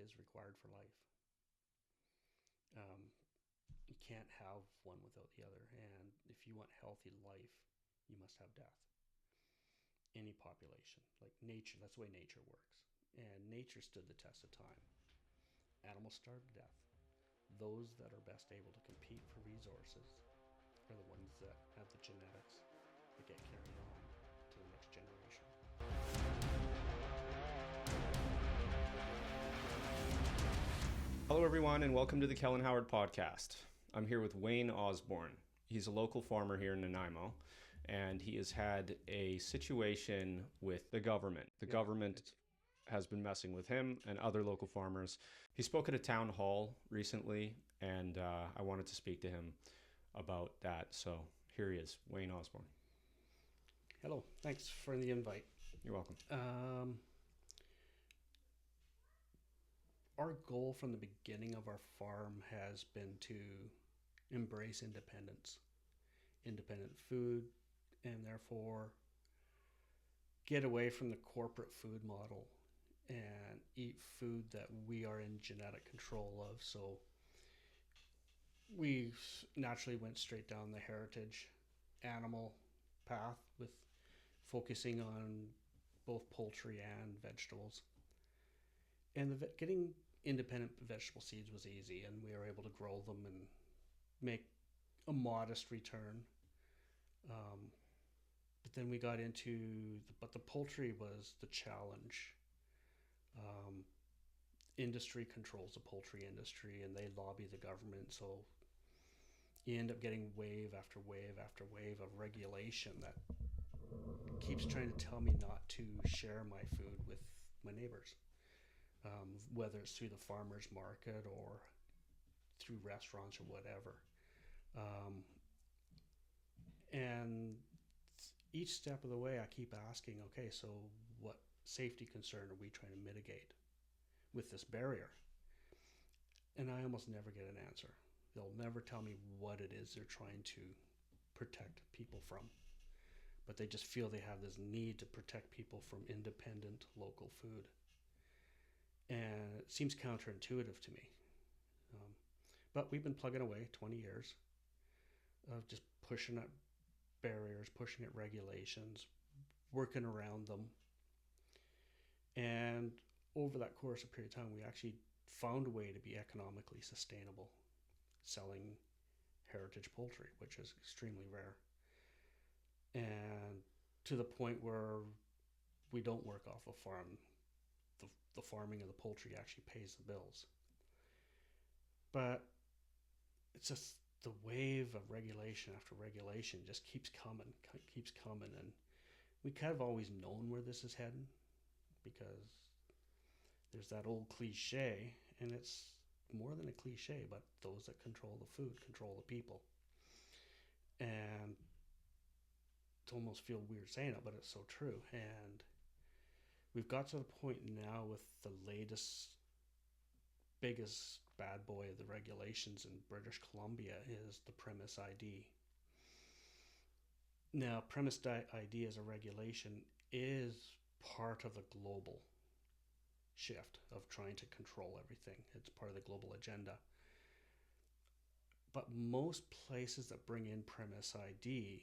is required for life. You can't have one without the other. And if you want healthy life, you must have death. Any population, like nature, that's the way nature works. And nature stood the test of time. Animals starve to death. Those that are best able to compete for resources are the ones that have the genetics that get carried on to the next generation. Hello, everyone, and welcome to the Kellan Howard podcast. I'm here with Wayne Osborne. He's a local farmer here in Nanaimo, and he has had a situation with the government. The government has been messing with him and other local farmers. He spoke at a town hall recently, and I wanted to speak to him about that. So here he is, Wayne Osborne. Hello, thanks for the invite. You're welcome. Our goal from the beginning of our farm has been to embrace independence, independent food, and therefore get away from the corporate food model and eat food that we are in genetic control of. So we naturally went straight down the heritage animal path with focusing on both poultry and vegetables. And getting independent vegetable seeds was easy, and we were able to grow them and make a modest return. But then we got into the poultry was the challenge. Industry controls the poultry industry, and they lobby the government, so you end up getting wave after wave after wave of regulation that keeps trying to tell me not to share my food with my neighbors, whether it's through the farmer's market or through restaurants or whatever. And each step of the way I keep asking, okay, so what safety concern are we trying to mitigate with this barrier? And I almost never get an answer. They'll never tell me what it is they're trying to protect people from. But they just feel they have this need to protect people from independent local food. And it seems counterintuitive to me. But we've been plugging away 20 years of just pushing at barriers, pushing at regulations, working around them. And over that course of period of time, we actually found a way to be economically sustainable, selling heritage poultry, which is extremely rare. And to the point where we don't work off a farm. The farming of the poultry actually pays the bills. But it's just the wave of regulation after regulation just keeps coming. And we kind of always known where this is heading, because there's that old cliche, and it's more than a cliche, but those that control the food control the people. And it almost feels weird saying it, but it's so true. And we've got to the point now with the latest, biggest bad boy of the regulations in British Columbia is the premise ID. Now, premise ID as a regulation is part of the global shift of trying to control everything. It's part of the global agenda. But most places that bring in premise ID,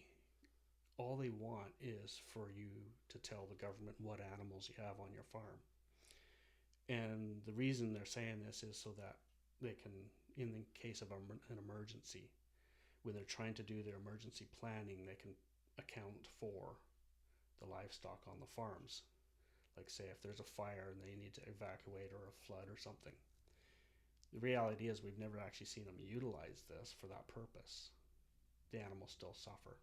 all they want is for you to tell the government what animals you have on your farm. And the reason they're saying this is so that they can, in the case of an emergency, when they're trying to do their emergency planning, they can account for the livestock on the farms. Like, say, if there's a fire and they need to evacuate, or a flood or something. The reality is we've never actually seen them utilize this for that purpose. The animals still suffer.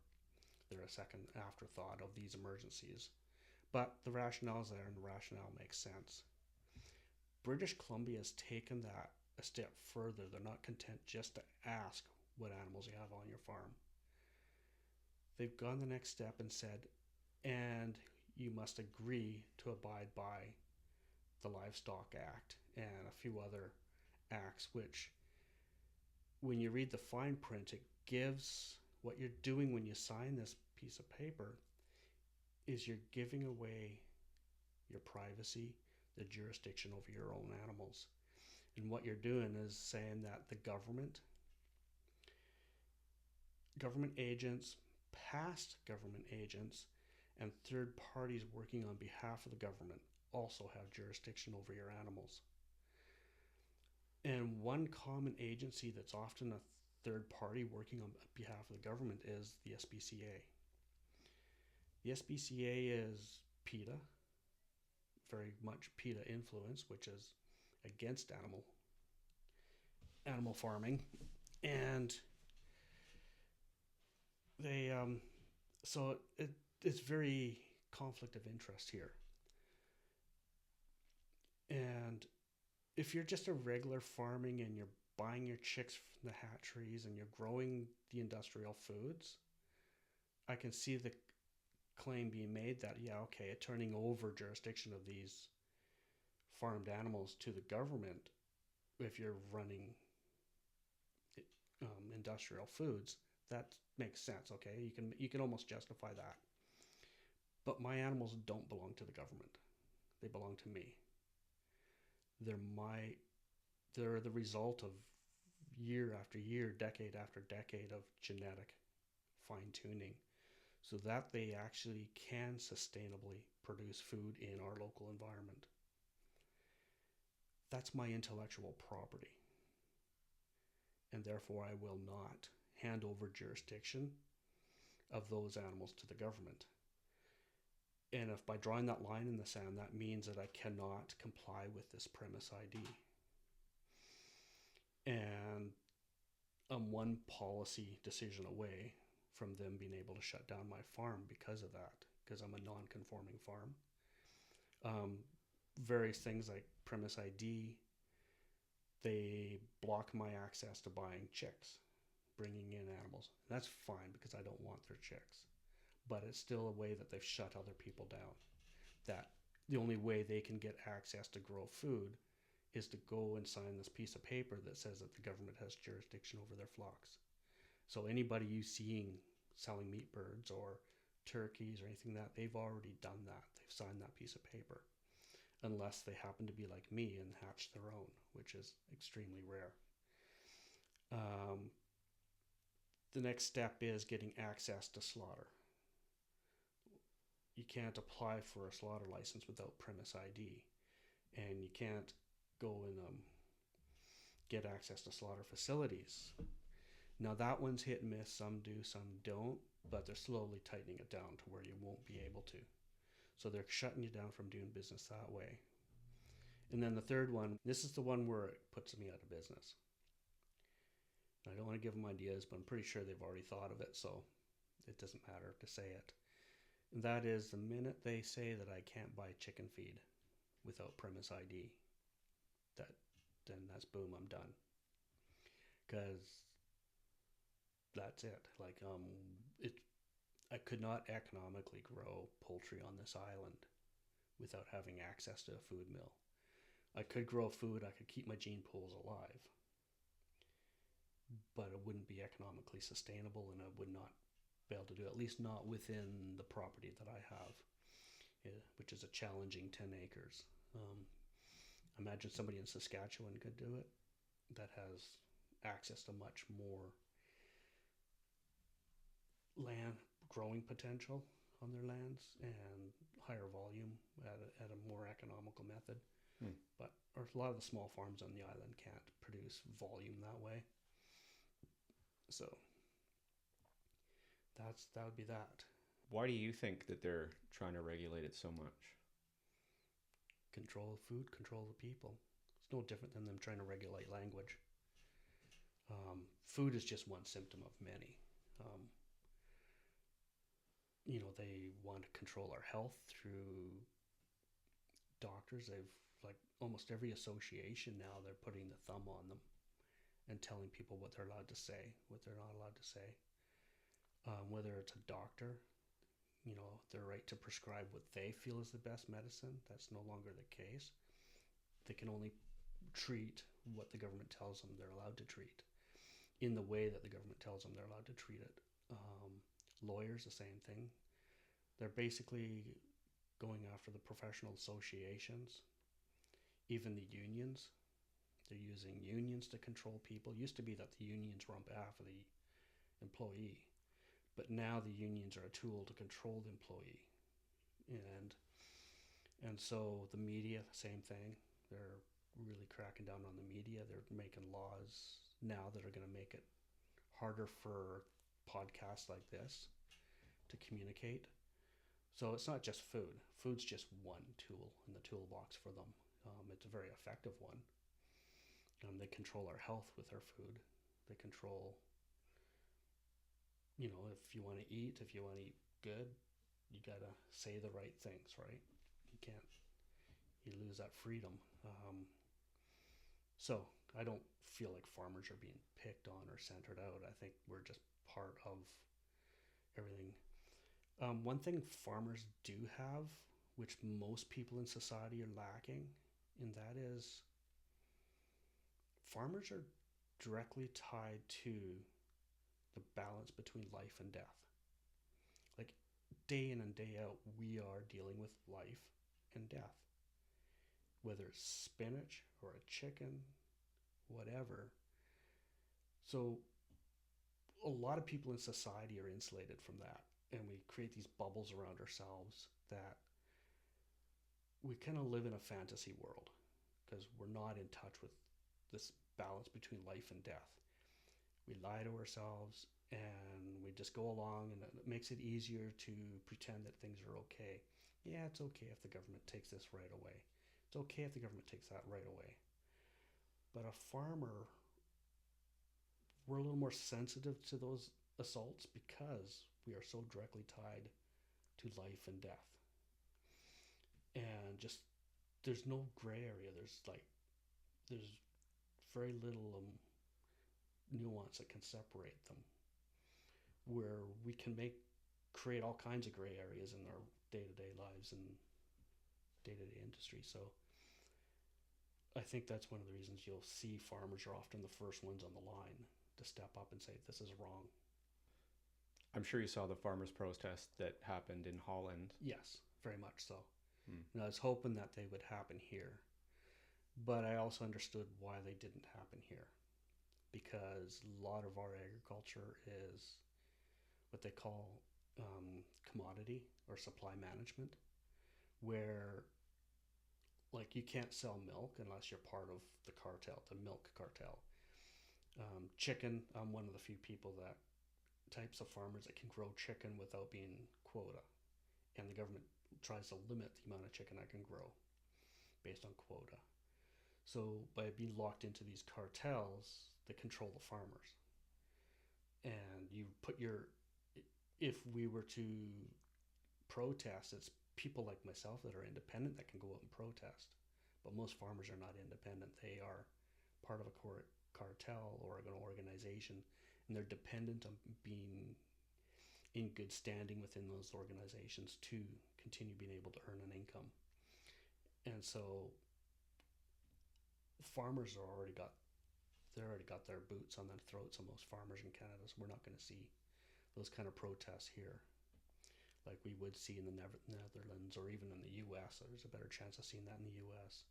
They're a second afterthought of these emergencies. But the rationale is there, and the rationale makes sense. British Columbia has taken that a step further. They're not content just to ask what animals you have on your farm. They've gone the next step and said, and you must agree to abide by the Livestock Act and a few other acts, which, when you read the fine print, it gives what you're doing when you sign this piece of paper is you're giving away your privacy, the jurisdiction over your own animals. And what you're doing is saying that the government agents, past government agents, and third parties working on behalf of the government also have jurisdiction over your animals. And one common agency that's often a third party working on behalf of the government is the SPCA. The SPCA is PETA, very much PETA influence, which is against animal farming, and they so it's very conflict of interest here. And if you're just a regular farming and you're buying your chicks from the hatcheries and you're growing the industrial foods, I can see the claim being made that, yeah, okay, turning over jurisdiction of these farmed animals to the government, if you're running industrial foods, that makes sense. Okay, you can almost justify that. But my animals don't belong to the government; they belong to me. They're my they're the result of year after year, decade after decade of genetic fine tuning, so that they actually can sustainably produce food in our local environment. That's my intellectual property, and therefore I will not hand over jurisdiction of those animals to the government. And if by drawing that line in the sand, that means that I cannot comply with this premise ID. And I'm one policy decision away from them being able to shut down my farm because of that, because I'm a non-conforming farm. Various things like premise ID, they block my access to buying chicks, bringing in animals. That's fine because I don't want their chicks. But it's still a way that they've shut other people down. That the only way they can get access to grow food is to go and sign this piece of paper that says that the government has jurisdiction over their flocks. So anybody you seeing selling meat birds or turkeys or anything like that, they've already done that. They've signed that piece of paper. Unless they happen to be like me and hatch their own, which is extremely rare. The next step is getting access to slaughter. You can't apply for a slaughter license without premise ID, and you can't go and get access to slaughter facilities. Now that one's hit and miss. Some do, some don't, but they're slowly tightening it down to where you won't be able to. So they're shutting you down from doing business that way. And then the third one, this is the one where it puts me out of business. I don't want to give them ideas, but I'm pretty sure they've already thought of it, so it doesn't matter to say it. And that is the minute they say that I can't buy chicken feed without premise ID, then that's boom, I'm done. Because that's it. I could not economically grow poultry on this island without having access to a food mill. I could grow food, I could keep my gene pools alive, but it wouldn't be economically sustainable, and I would not be able to do it, at least not within the property that I have, which is a challenging 10 acres. Imagine somebody in Saskatchewan could do it that has access to much more land growing potential on their lands and higher volume at a more economical method. But a lot of the small farms on the island can't produce volume that way. So that would be that. Why do you think that they're trying to regulate it so much? Control food, control the people. It's no different than them trying to regulate language. Food is just one symptom of many. They want to control our health through doctors. They've, like, almost every association now, they're putting the thumb on them and telling people what they're allowed to say, what they're not allowed to say. Whether it's a doctor, their right to prescribe what they feel is the best medicine, that's no longer the case. They can only treat what the government tells them they're allowed to treat in the way that the government tells them they're allowed to treat it. Lawyers, the same thing. They're basically going after the professional associations, even the unions. They're using unions to control people. It used to be that the unions were on behalf of the employee, but now the unions are a tool to control the employee. And and so the media, same thing. They're really cracking down on the media. They're making laws now that are going to make it harder for podcasts like this to communicate. So it's not just food. Food's just one tool in the toolbox for them. It's a very effective one. They control our health with our food. They control, if you want to eat, if you want to eat good, you gotta say the right things, right? You can't, you lose that freedom. So I don't feel like farmers are being picked on or centered out. I think we're just part of everything. One thing farmers do have, which most people in society are lacking, and that is farmers are directly tied to the balance between life and death. Like day in and day out, we are dealing with life and death. Whether it's spinach or a chicken, whatever. So a lot of people in society are insulated from that. And we create these bubbles around ourselves that we kind of live in a fantasy world because we're not in touch with this balance between life and death. We lie to ourselves and we just go along, and it makes it easier to pretend that things are okay. Yeah, it's okay if the government takes this right away. It's okay if the government takes that right away. But a farmer, we're a little more sensitive to those assaults because we are so directly tied to life and death. And just there's no gray area. There's very little nuance that can separate them. Where we can create all kinds of gray areas in our day-to-day lives and day-to-day industry. So I think that's one of the reasons you'll see farmers are often the first ones on the line to step up and say, this is wrong. I'm sure you saw the farmers' protest that happened in Holland. Yes, very much so. And I was hoping that they would happen here. But I also understood why they didn't happen here. Because a lot of our agriculture is what they call commodity or supply management, where like you can't sell milk unless you're part of the cartel, the milk cartel. Chicken, I'm one of the few people that types of farmers that can grow chicken without being quota, and the government tries to limit the amount of chicken I can grow based on quota. So by being locked into these cartels, they control the farmers. And you put if we were to protest, it's people like myself that are independent that can go out and protest. But most farmers are not independent. They are part of a cartel or an organization, and they're dependent on being in good standing within those organizations to continue being able to earn an income. And so farmers are already got their boots on their throats on most farmers in Canada. So we're not going to see those kind of protests here like we would see in the Netherlands or even in the US. There's a better chance of seeing that in the US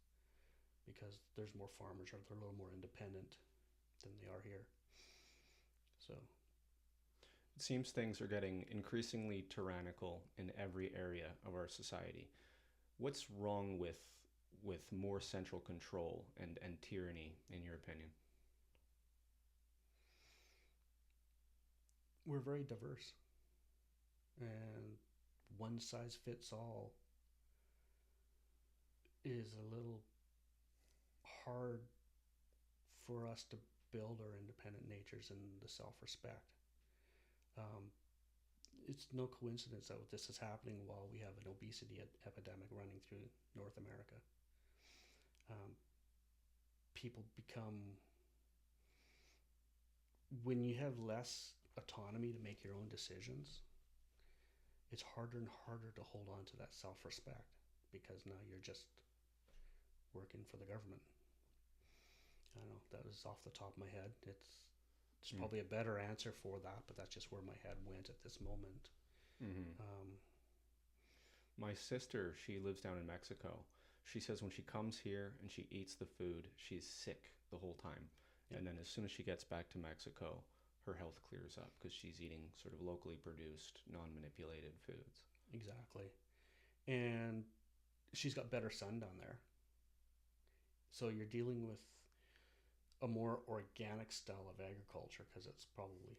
because there's more farmers, or they're a little more independent than they are here. So it seems things are getting increasingly tyrannical in every area of our society. What's wrong with more central control and tyranny, in your opinion? We're very diverse, and one size fits all is a little hard for us to build our independent natures and the self-respect. It's no coincidence that this is happening while we have an obesity epidemic running through North America. People become, when you have less autonomy to make your own decisions, it's harder and harder to hold on to that self-respect because now you're just working for the government. I don't know, that was off the top of my head. It's probably a better answer for that, but that's just where my head went at this moment. My sister, she lives down in Mexico. She says when she comes here and she eats the food, she's sick the whole time. Yep. And then as soon as she gets back to Mexico, her health clears up because she's eating sort of locally produced, non-manipulated foods. Exactly. And she's got better sun down there. So you're dealing with a more organic style of agriculture because it's probably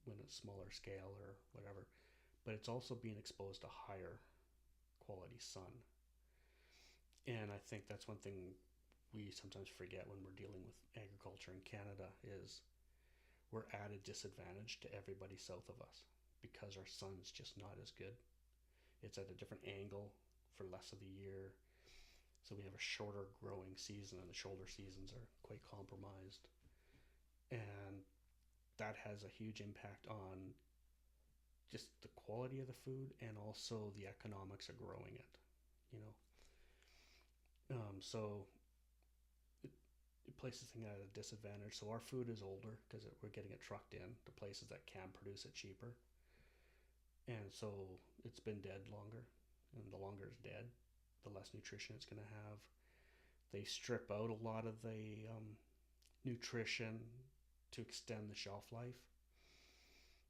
when it's smaller scale or whatever, but it's also being exposed to higher quality sun. And I think that's one thing we sometimes forget when we're dealing with agriculture in Canada is we're at a disadvantage to everybody south of us because our sun's just not as good. It's at a different angle for less of the year. So we have a shorter growing season, and the shoulder seasons are quite compromised. And that has a huge impact on just the quality of the food and also the economics of growing it, you know. So it places things at a disadvantage. So our food is older because we're getting it trucked in to places that can produce it cheaper. And so it's been dead longer. And the longer it's dead, the less nutrition it's going to have. They strip out a lot of the nutrition to extend the shelf life.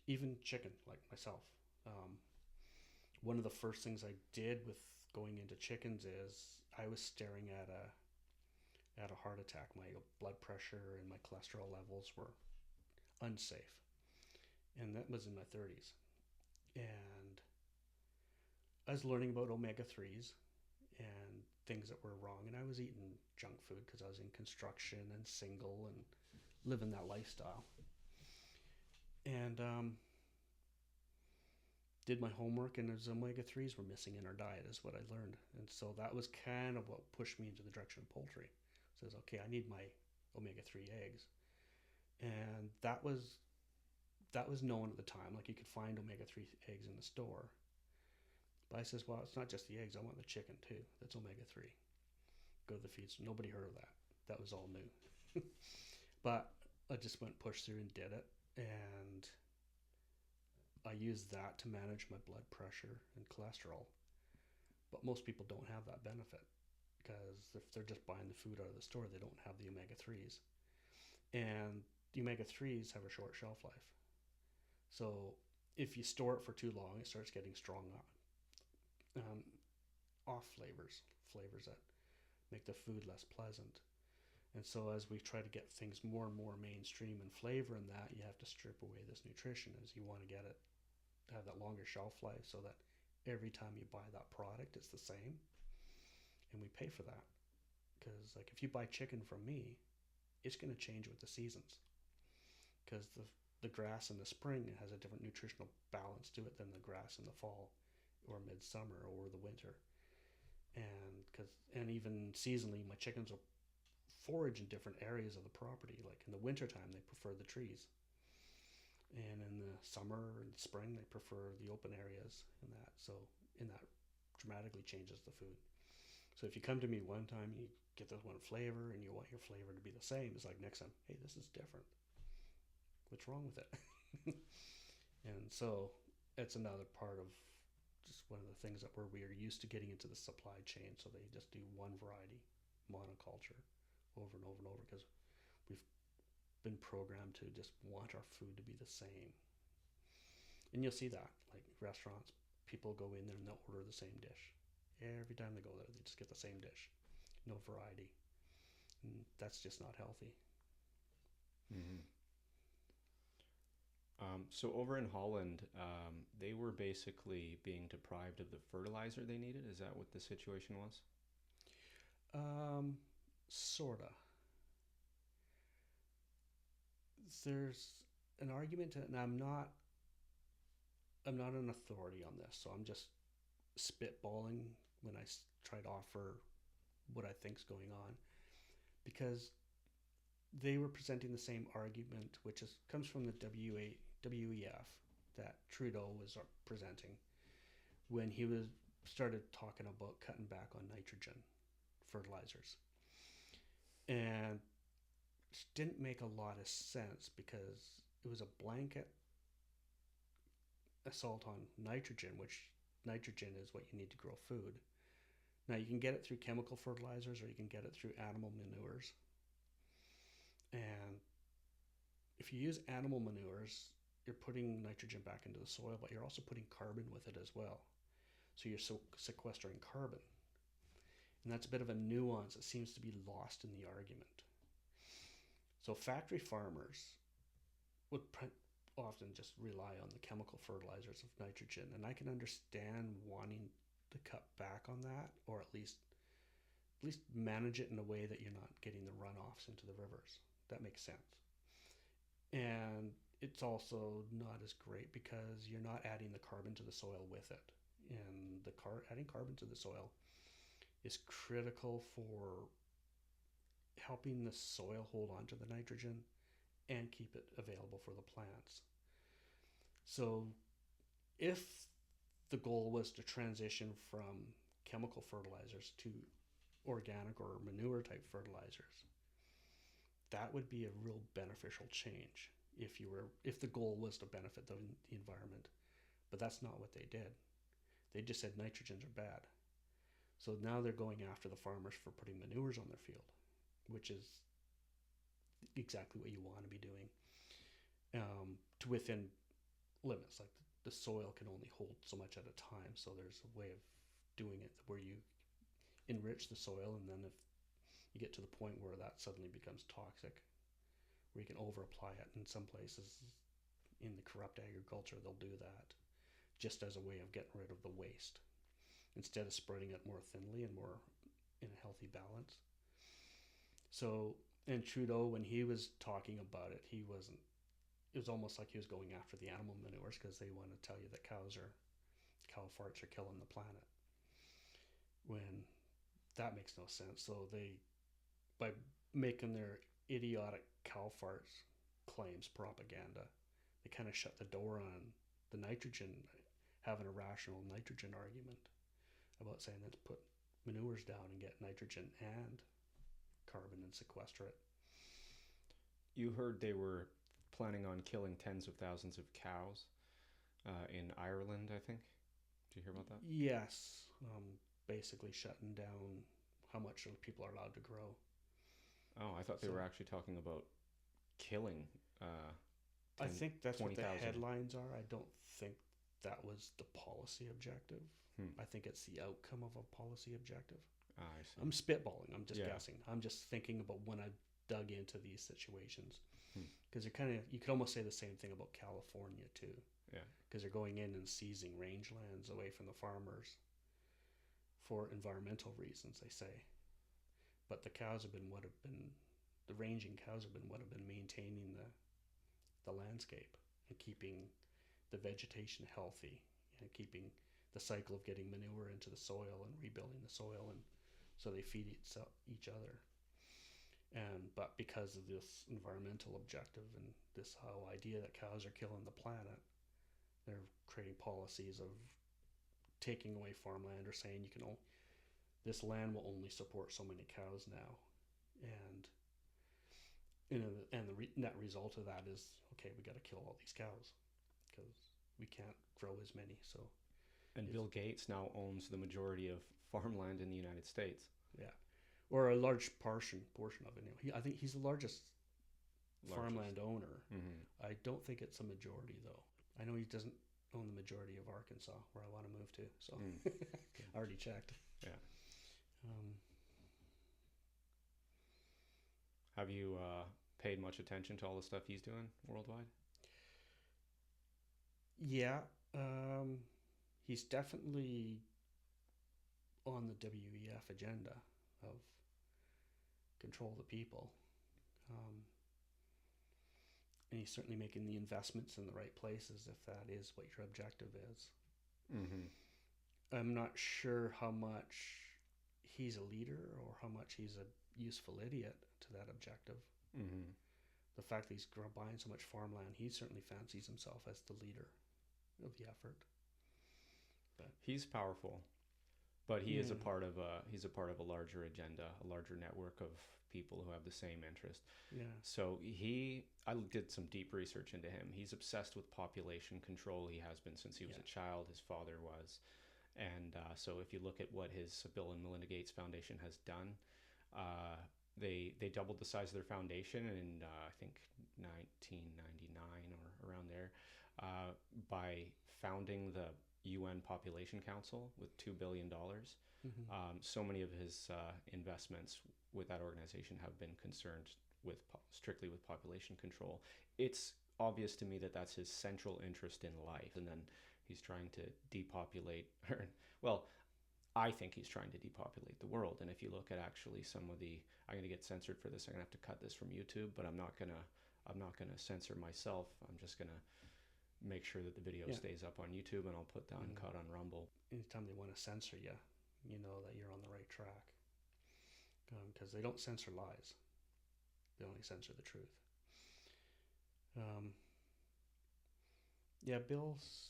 Even chicken, like myself. One of the first things I did with going into chickens is I was staring at a heart attack. My blood pressure and my cholesterol levels were unsafe. And that was in my 30s. And I was learning about omega-3s and things that were wrong. And I was eating junk food because I was in construction and single and living that lifestyle. And did my homework, and those omega-3s were missing in our diet is what I learned. And so that was kind of what pushed me into the direction of poultry. It says, okay, I need my omega-3 eggs. And that was known at the time. Like you could find omega-3 eggs in the store. But I says, well, it's not just the eggs. I want the chicken too. That's omega-3. Go to the feeds. Nobody heard of that. That was all new. But I just went push through and did it. And I used that to manage my blood pressure and cholesterol. But most people don't have that benefit because if they're just buying the food out of the store, they don't have the omega-3s. And the omega-3s have a short shelf life. So if you store it for too long, it starts getting strong off flavors that make the food less pleasant. And so as we try to get things more and more mainstream and flavor in that, you have to strip away this nutrition as you want to get it to have that longer shelf life so that every time you buy that product, it's the same. And we pay for that. Because like if you buy chicken from me, it's going to change with the seasons. Because the grass in the spring has a different nutritional balance to it than the grass in the fall or midsummer or the winter. And even seasonally, my chickens will forage in different areas of the property. Like in the wintertime, they prefer the trees. And in the summer and spring, they prefer the open areas and that. So, and that dramatically changes the food. So if you come to me one time, you get this one flavor and you want your flavor to be the same, it's like next time, hey, this is different. What's wrong with it? And so it's another part of just one of the things that we are used to getting into the supply chain. So they just do one variety, monoculture, over and over and over because we've been programmed to just want our food to be the same. And you'll see that, like restaurants, people go in there and they'll order the same dish. Every time they go there, they just get the same dish. No variety. And that's just not healthy. Mm-hmm. So over in Holland, they were basically being deprived of the fertilizer they needed. Is that what the situation was? Sorta. There's an argument, and I'm not an authority on this, so I'm just spitballing when I try to offer what I think's going on, because they were presenting the same argument, which comes from the WEF that Trudeau was presenting when he started talking about cutting back on nitrogen fertilizers, and it didn't make a lot of sense because it was a blanket assault on nitrogen, which nitrogen is what you need to grow food. Now you can get it through chemical fertilizers or you can get it through animal manures. if you use animal manures, you're putting nitrogen back into the soil, but you're also putting carbon with it as well. So you're sequestering carbon. And that's a bit of a nuance that seems to be lost in the argument. So factory farmers would often just rely on the chemical fertilizers of nitrogen, and I can understand wanting to cut back on that, or at least manage it in a way that you're not getting the runoffs into the rivers. That makes sense. And it's also not as great because you're not adding the carbon to the soil with it. And adding carbon to the soil is critical for helping the soil hold on to the nitrogen and keep it available for the plants. So if the goal was to transition from chemical fertilizers to organic or manure type fertilizers, that would be a real beneficial change if the goal was to benefit the environment. But that's not what they did. They just said nitrogens are bad. So now they're going after the farmers for putting manures on their field, which is exactly what you want to be doing, to within limits. Like the soil can only hold so much at a time, so there's a way of doing it where you enrich the soil, and then if you get to the point where that suddenly becomes toxic, where you can over apply it. In some places in the corrupt agriculture, they'll do that just as a way of getting rid of the waste instead of spreading it more thinly and more in a healthy balance. So, and Trudeau, when he was talking about it, it was almost like he was going after the animal manures, because they want to tell you that cow farts are killing the planet, when that makes no sense. So by making their idiotic cow farts claims propaganda, they kind of shut the door on the nitrogen, having a rational nitrogen argument about saying let's put manures down and get nitrogen and carbon and sequester it. You heard they were planning on killing tens of thousands of cows in Ireland, I think. Did you hear about that? Yes. Basically shutting down how much people are allowed to grow. Oh, I thought they were actually talking about killing 10, I think that's 20, what the 000. headlines are. I don't think that was the policy objective. I think it's the outcome of a policy objective. I see. I'm spitballing. I'm just guessing. I'm just thinking about when I dug into these situations, because you could almost say the same thing about California too. Yeah. Because they're going in and seizing rangelands away from the farmers for environmental reasons, they say. But the ranging cows have been what have been maintaining the landscape and keeping the vegetation healthy and keeping the cycle of getting manure into the soil and rebuilding the soil, and so they feed each other. But because of this environmental objective and this whole idea that cows are killing the planet, they're creating policies of taking away farmland, or saying this land will only support so many cows now, and the net result of that is, okay, we got to kill all these cows because we can't grow as many. So, and Bill Gates now owns the majority of farmland in the United States. Yeah, or a large portion of it. I think he's the largest farmland owner. Mm-hmm. I don't think it's a majority though. I know he doesn't own the majority of Arkansas, where I want to move to. So I already checked. Yeah. Have you paid much attention to all the stuff he's doing worldwide? Yeah. He's definitely on the WEF agenda of control the people. And he's certainly making the investments in the right places, if that is what your objective is. Mm-hmm. I'm not sure how much he's a leader or how much he's a useful idiot to that objective. Mm-hmm. The fact that he's buying so much farmland, he certainly fancies himself as the leader of the effort. But he's powerful, but he is a part of a larger agenda, a larger network of people who have the same interest. Yeah. So I did some deep research into him. He's obsessed with population control. He has been since he was a child. His father was. And so if you look at what his Bill and Melinda Gates Foundation has done, they doubled the size of their foundation in I think 1999 or around there, by founding the UN Population Council with $2 billion. Mm-hmm. So many of his investments with that organization have been concerned with strictly with population control. It's obvious to me that that's his central interest in life, and then he's trying to depopulate. Well, I think he's trying to depopulate the world. And if you look at actually some of the, I'm going to get censored for this. I'm going to have to cut this from YouTube, but I'm not gonna censor myself. I'm just gonna make sure that the video stays up on YouTube, and I'll put the uncut on Rumble. Anytime they want to censor you, you know that you're on the right track, because they don't censor lies; they only censor the truth. Bill's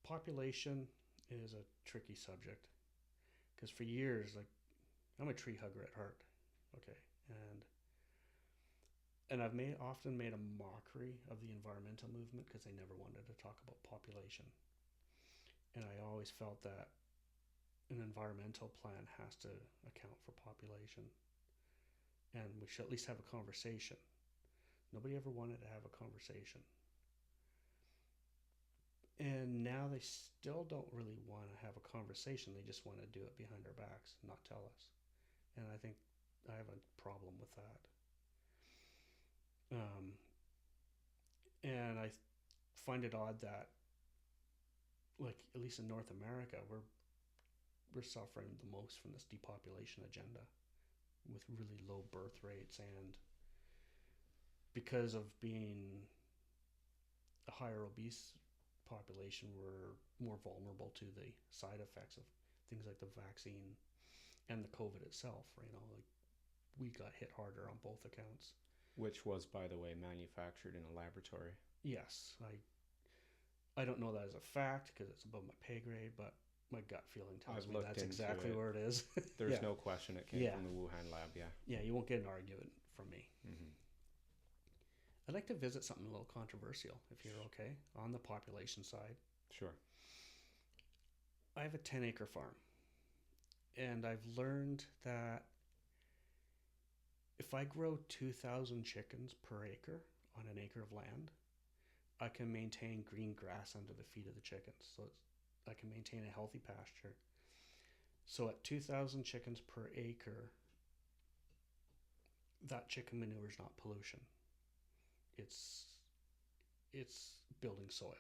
population is a tricky subject, because for years, like, I'm a tree hugger at heart, okay, and I've often made a mockery of the environmental movement because they never wanted to talk about population, and I always felt that an environmental plan has to account for population, and we should at least have a conversation. Nobody ever wanted to have a conversation. And now they still don't really want to have a conversation. They just want to do it behind our backs, not tell us. And I think I have a problem with that. And I find it odd that, like, at least in North America, we're suffering the most from this depopulation agenda, with really low birth rates, and because of being a higher obese population, we're more vulnerable to the side effects of things like the vaccine and the COVID itself. Like, we got hit harder on both accounts. Which was, by the way, manufactured in a laboratory. Yes, I don't know that as a fact because it's above my pay grade, but my gut feeling tells me that's exactly where it is. There's no question it came from the Wuhan lab. Yeah, you won't get an argument from me. Mm-hmm. I'd like to visit something a little controversial, if you're okay, on the population side. Sure. I have a 10-acre farm, and I've learned that if I grow 2,000 chickens per acre on an acre of land, I can maintain green grass under the feet of the chickens. So I can maintain a healthy pasture. So at 2,000 chickens per acre, that chicken manure is not pollution. It's building soil,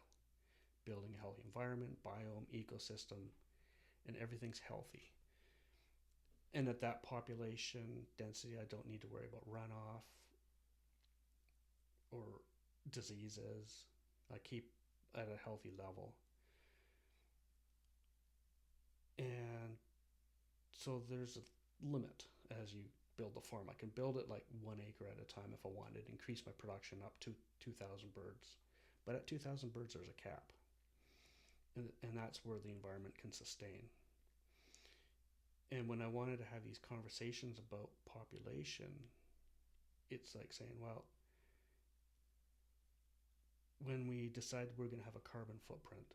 building a healthy environment, biome, ecosystem, and everything's healthy. And at that population density, I don't need to worry about runoff or diseases. I keep at a healthy level. And so there's a limit as you build the farm. I can build it like 1 acre at a time if I wanted, increase my production up to 2,000 birds. But at 2,000 birds, there's a cap. And that's where the environment can sustain. And when I wanted to have these conversations about population, it's like saying, well, when we decide we're going to have a carbon footprint,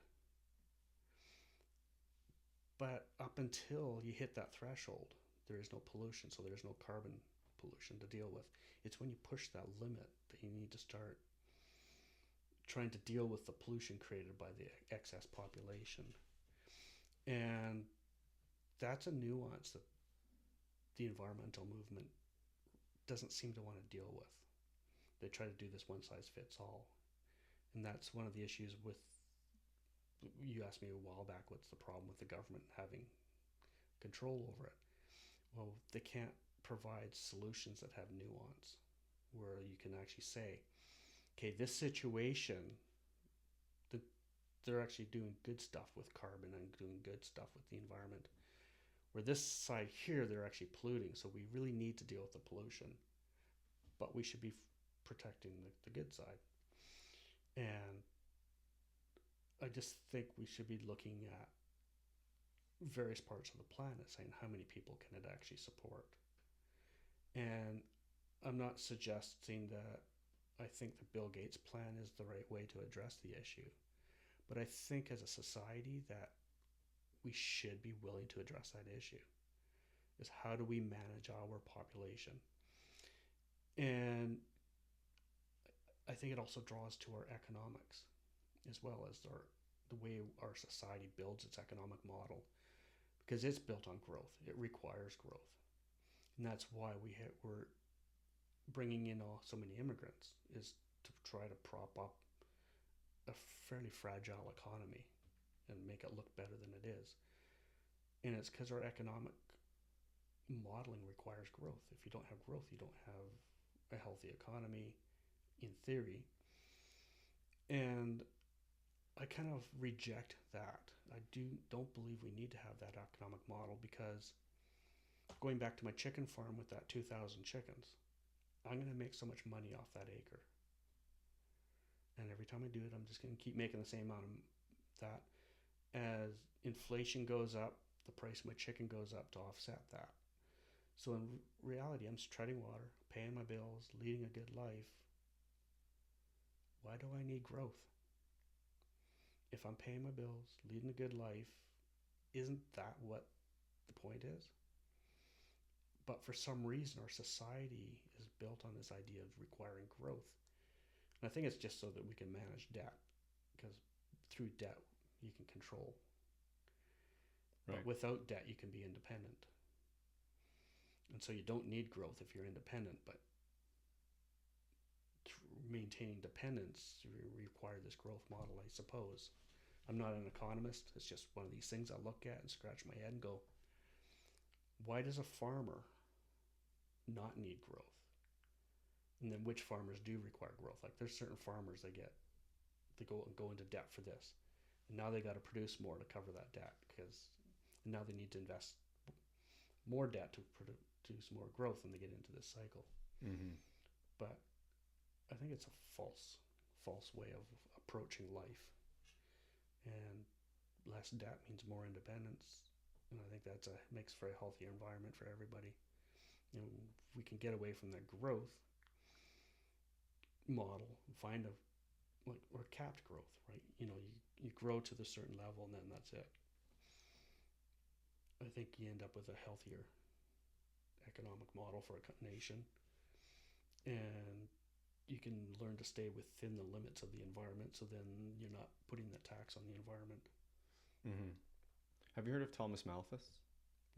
but up until you hit that threshold, there is no pollution, so there's no carbon pollution to deal with. It's when you push that limit that you need to start trying to deal with the pollution created by the excess population. And that's a nuance that the environmental movement doesn't seem to want to deal with. They try to do this one size fits all. And that's one of the issues with, you asked me a while back, what's the problem with the government having control over it? Well, they can't provide solutions that have nuance, where you can actually say, okay, this situation, they're actually doing good stuff with carbon and doing good stuff with the environment. Where this side here, they're actually polluting, so we really need to deal with the pollution, but we should be protecting the good side. And I just think we should be looking at various parts of the planet, saying how many people can it actually support. And I'm not suggesting that I think the Bill Gates plan is the right way to address the issue, but I think as a society that we should be willing to address that issue. is how do we manage our population? And I think it also draws to our economics as well as the way our society builds its economic model, because it's built on growth. It requires growth. And that's why we're bringing in so many immigrants, is to try to prop up a fairly fragile economy and make it look better than it is. And it's because our economic modeling requires growth. If you don't have growth, you don't have a healthy economy, in theory. And I kind of reject that. I don't believe we need to have that economic model, because going back to my chicken farm with that 2,000 chickens, I'm going to make so much money off that acre. And every time I do it, I'm just going to keep making the same amount of that. As inflation goes up, the price of my chicken goes up to offset that. So in reality, I'm just treading water, paying my bills, leading a good life. Why do I need growth? If I'm paying my bills, leading a good life, isn't that what the point is? But for some reason, our society is built on this idea of requiring growth. And I think it's just so that we can manage debt, because through debt, you can control. Right. But without debt, you can be independent. And so you don't need growth if you're independent, but maintaining dependence require this growth model, I suppose. I'm not an economist. It's just one of these things I look at and scratch my head and go, why does a farmer not need growth? And then which farmers do require growth? Like, there's certain farmers they go into debt for this. And now they got to produce more to cover that debt, because now they need to invest more debt to produce more growth, and they get into this cycle. Mm-hmm. But I think it's a false way of approaching life. And less debt means more independence. And I think that makes for a healthier environment for everybody. You know, if we can get away from that growth model and find or capped growth, right? You know, you grow to the certain level and then that's it. I think you end up with a healthier economic model for a nation, and you can learn to stay within the limits of the environment, so then you're not putting the tax on the environment. Mm-hmm. Have you heard of Thomas Malthus?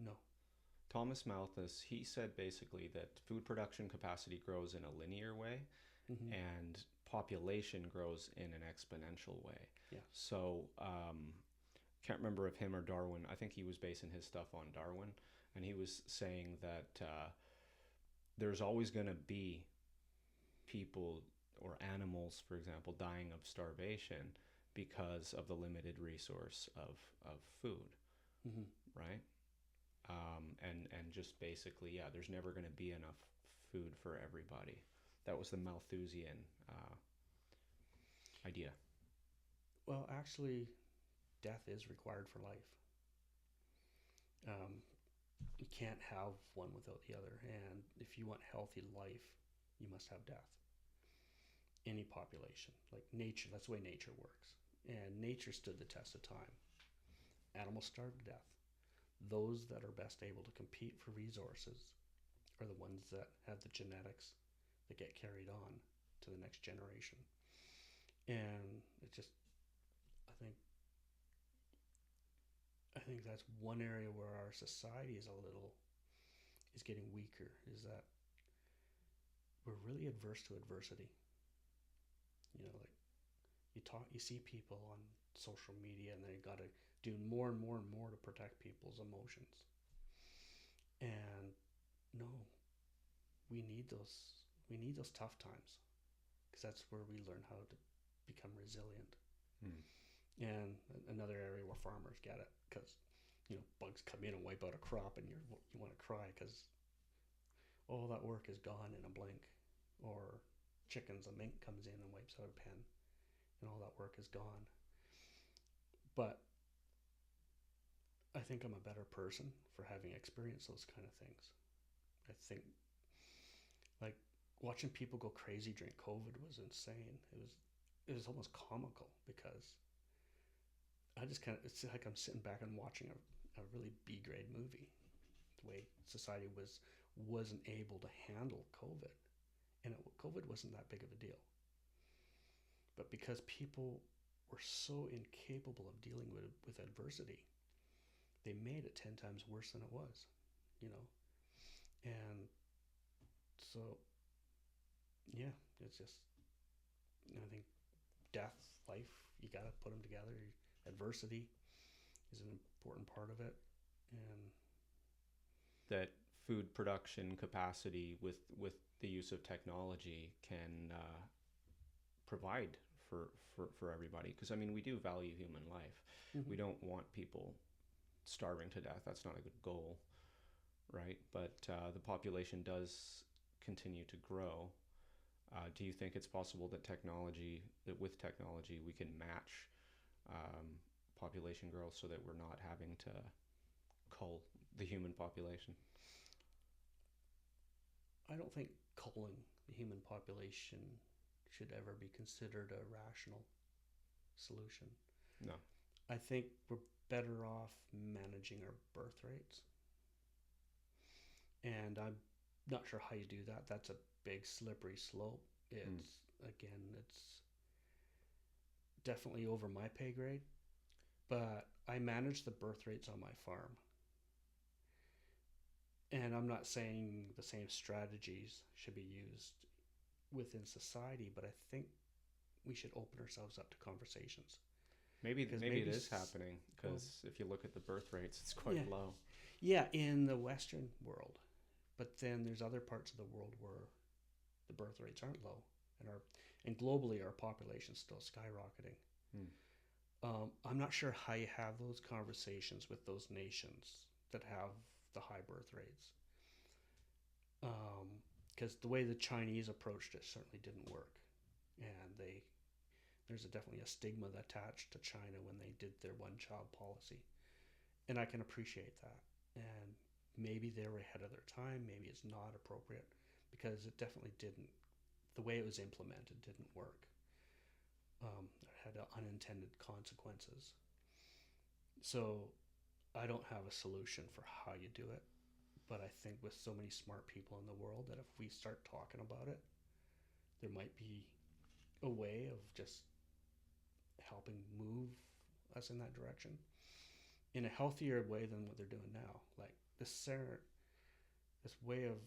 No. Thomas Malthus, he said basically that food production capacity grows in a linear way, mm-hmm. and population grows in an exponential way. Yeah. So, can't remember if him or Darwin, I think he was basing his stuff on Darwin, and he was saying that there's always going to be people or animals, for example, dying of starvation because of the limited resource of food, mm-hmm. right? And just basically, yeah, there's never going to be enough food for everybody. That was the Malthusian idea. Well, actually, death is required for life. You can't have one without the other. And if you want healthy life, you must have death. Any population, like nature, that's the way nature works. And nature stood the test of time. Animals starve to death. Those that are best able to compete for resources are the ones that have the genetics that get carried on to the next generation. And it just, I think that's one area where our society is getting weaker, is that we're really adverse to adversity. You know, like you see people on social media and they got to do more and more and more to protect people's emotions. And no, we need those tough times, because that's where we learn how to become resilient. Mm. And another area where farmers get it, because bugs come in and wipe out a crop, and you want to cry because all that work is gone in a blink. Or a mink comes in and wipes out a pen, and all that work is gone. But I think I'm a better person for having experienced those kind of things. I think, like, watching people go crazy during COVID was insane. It was almost comical, because it's like I'm sitting back and watching a really B-grade movie, way society wasn't able to handle COVID, and COVID wasn't that big of a deal. But because people were so incapable of dealing with adversity, they made it 10 times worse than it was, you know. And so, yeah, it's just, I think death, life, you got to put them together. Adversity is an important part of it. And that food production capacity with the use of technology can provide for everybody, because I mean, we do value human life. mm-hmm. We don't want people starving to death. That's not a good goal, right? But the population does continue to grow. Do you think it's possible that with technology we can match population growth so that we're not having to cull the human population? I don't think culling the human population should ever be considered a rational solution. No. I think we're better off managing our birth rates. And I'm not sure how you do that. That's a big slippery slope. Again, it's definitely over my pay grade, but I manage the birth rates on my farm. And I'm not saying the same strategies should be used within society, but I think we should open ourselves up to conversations. Maybe it is happening, because if you look at the birth rates, it's quite low. Yeah, in the Western world. But then there's other parts of the world where the birth rates aren't low, and globally our population's still skyrocketing. I'm not sure how you have those conversations with those nations that have the high birth rates, because the way the Chinese approached it certainly didn't work, and there's definitely a stigma attached to China when they did their one-child policy, and I can appreciate that. And maybe they were ahead of their time. Maybe it's not appropriate, because it definitely didn't. The way it was implemented didn't work. It had unintended consequences. So I don't have a solution for how you do it, but I think with so many smart people in the world that if we start talking about it, there might be a way of just helping move us in that direction in a healthier way than what they're doing now. Like this way of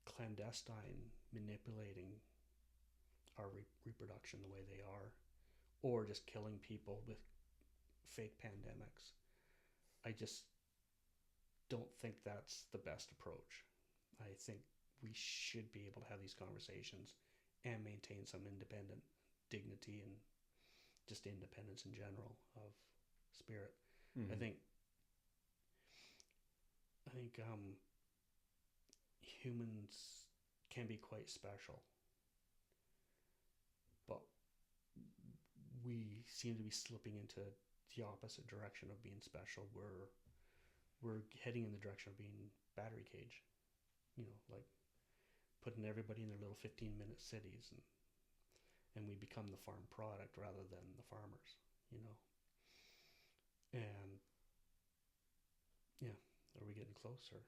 clandestine manipulating our reproduction the way they are, or just killing people with fake pandemics. I just don't think that's the best approach. I think we should be able to have these conversations and maintain some independent dignity and just independence in general of spirit. Mm-hmm. I think humans can be quite special, but we seem to be slipping into the opposite direction of being special. We're heading in the direction of being battery cage, like putting everybody in their little 15-minute cities, and we become the farm product rather than the farmers, And yeah, are we getting close, or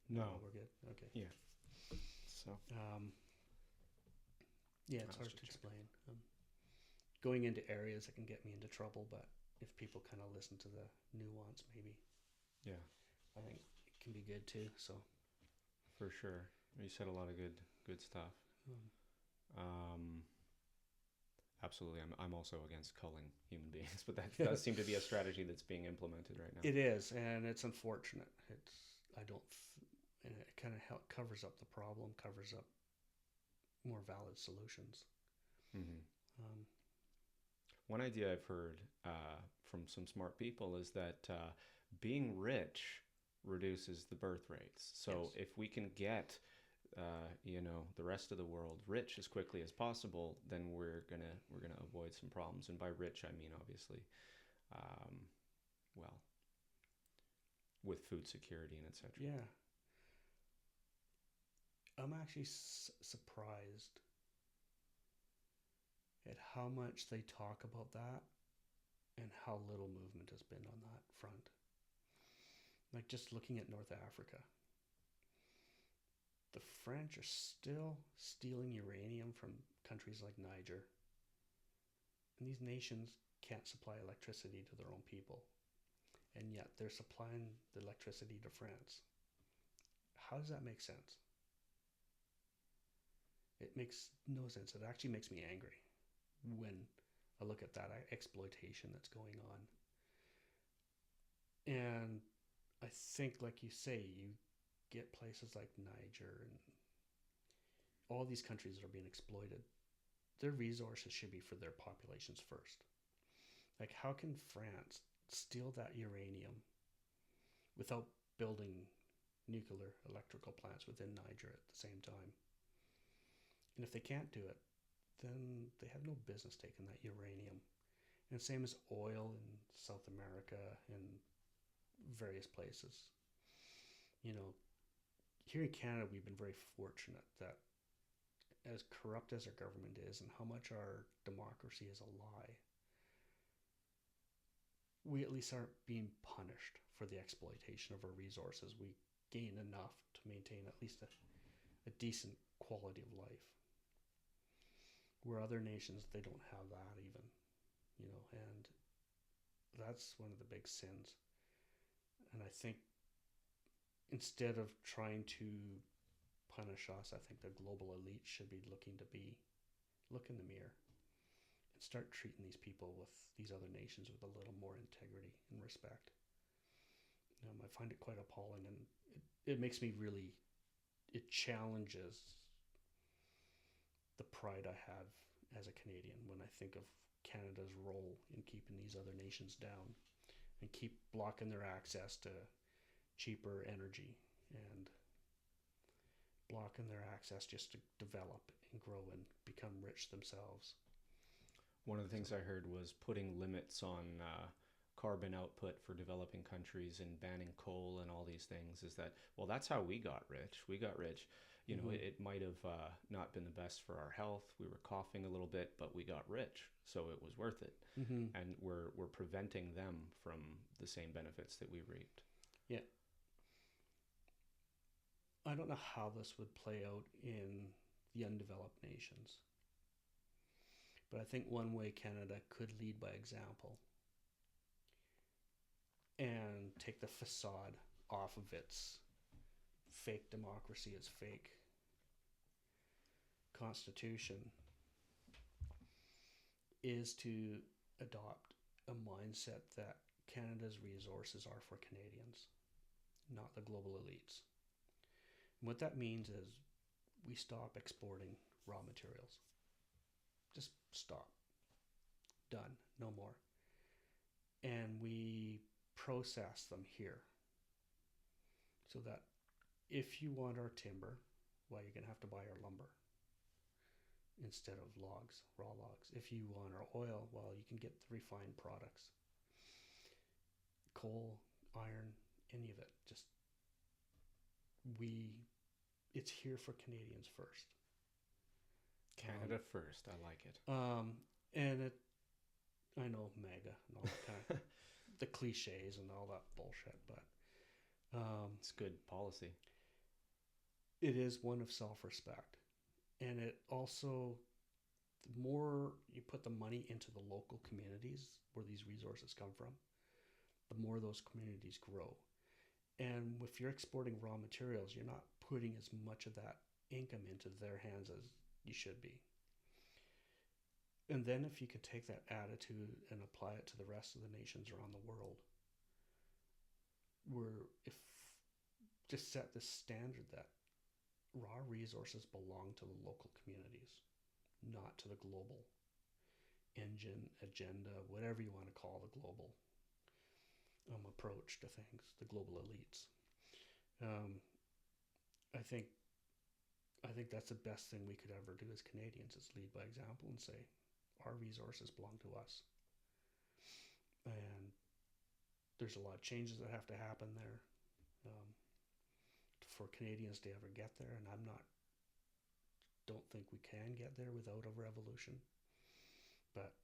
no? We're good. Okay. Yeah. So yeah, it's hard to explain. Going into areas that can get me into trouble, but if people kind of listen to the nuance, maybe. Yeah. I think it can be good too. So. For sure, you said a lot of good stuff. Absolutely, I'm also against culling human beings, but that does seem to be a strategy that's being implemented right now. It is, and it's unfortunate. And it kind of covers up the problem, covers up more valid solutions. Mm-hmm. One idea I've heard from some smart people is that being rich reduces the birth rates. So yes. If we can get the rest of the world rich as quickly as possible, then we're gonna avoid some problems. And by rich, I mean obviously, with food security and etc. Yeah, I'm actually surprised at how much they talk about that and how little movement has been on that front. Like just looking at North Africa, the French are still stealing uranium from countries like Niger. And these nations can't supply electricity to their own people. And yet they're supplying the electricity to France. How does that make sense? It makes no sense. It actually makes me angry when I look at that exploitation that's going on. And I think, like you say, you get places like Niger and all these countries that are being exploited. Their resources should be for their populations first. Like, how can France steal that uranium without building nuclear electrical plants within Niger at the same time? And if they can't do it, then they have no business taking that uranium. And same as oil in South America and various places. You know, here in Canada, we've been very fortunate that as corrupt as our government is and how much our democracy is a lie, we at least aren't being punished for the exploitation of our resources. We gain enough to maintain at least a decent quality of life. Where other nations, they don't have that even, you know, and that's one of the big sins. And I think instead of trying to punish us, I think the global elite should be look in the mirror and start treating these people with these other nations with a little more integrity and respect. I find it quite appalling, and it makes me really, it challenges the pride I have as a Canadian when I think of Canada's role in keeping these other nations down and keep blocking their access to cheaper energy and blocking their access just to develop and grow and become rich themselves. One of the things I heard was putting limits on carbon output for developing countries and banning coal and all these things. Is that, well, that's how we got rich. We got rich. You know, it might have not been the best for our health. We were coughing a little bit, but we got rich, so it was worth it. And we're preventing them from the same benefits that we reaped. Yeah. I don't know how this would play out in the undeveloped nations, but I think one way Canada could lead by example and take the facade off of its fake democracy, its fake constitution, is to adopt a mindset that Canada's resources are for Canadians, not the global elites. And what that means is we stop exporting raw materials. Just stop. Done. No more. And we process them here so that if you want our timber, well, you're going to have to buy our lumber instead of logs, raw logs. If you want our oil, well, you can get the refined products. Coal, iron, any of it. Just, it's here for Canadians first. Canada first, I like it. And I know MAGA and all that kind of, the cliches and all that bullshit, but it's good policy. It is one of self-respect. And it also, the more you put the money into the local communities where these resources come from, the more those communities grow. And if you're exporting raw materials, you're not putting as much of that income into their hands as you should be. And then if you could take that attitude and apply it to the rest of the nations around the world, just set this standard that raw resources belong to the local communities, not to the global agenda, whatever you want to call the global approach to things, the global elites. I think that's the best thing we could ever do as Canadians, is lead by example and say our resources belong to us. And there's a lot of changes that have to happen there for Canadians to ever get there, and don't think we can get there without a revolution. But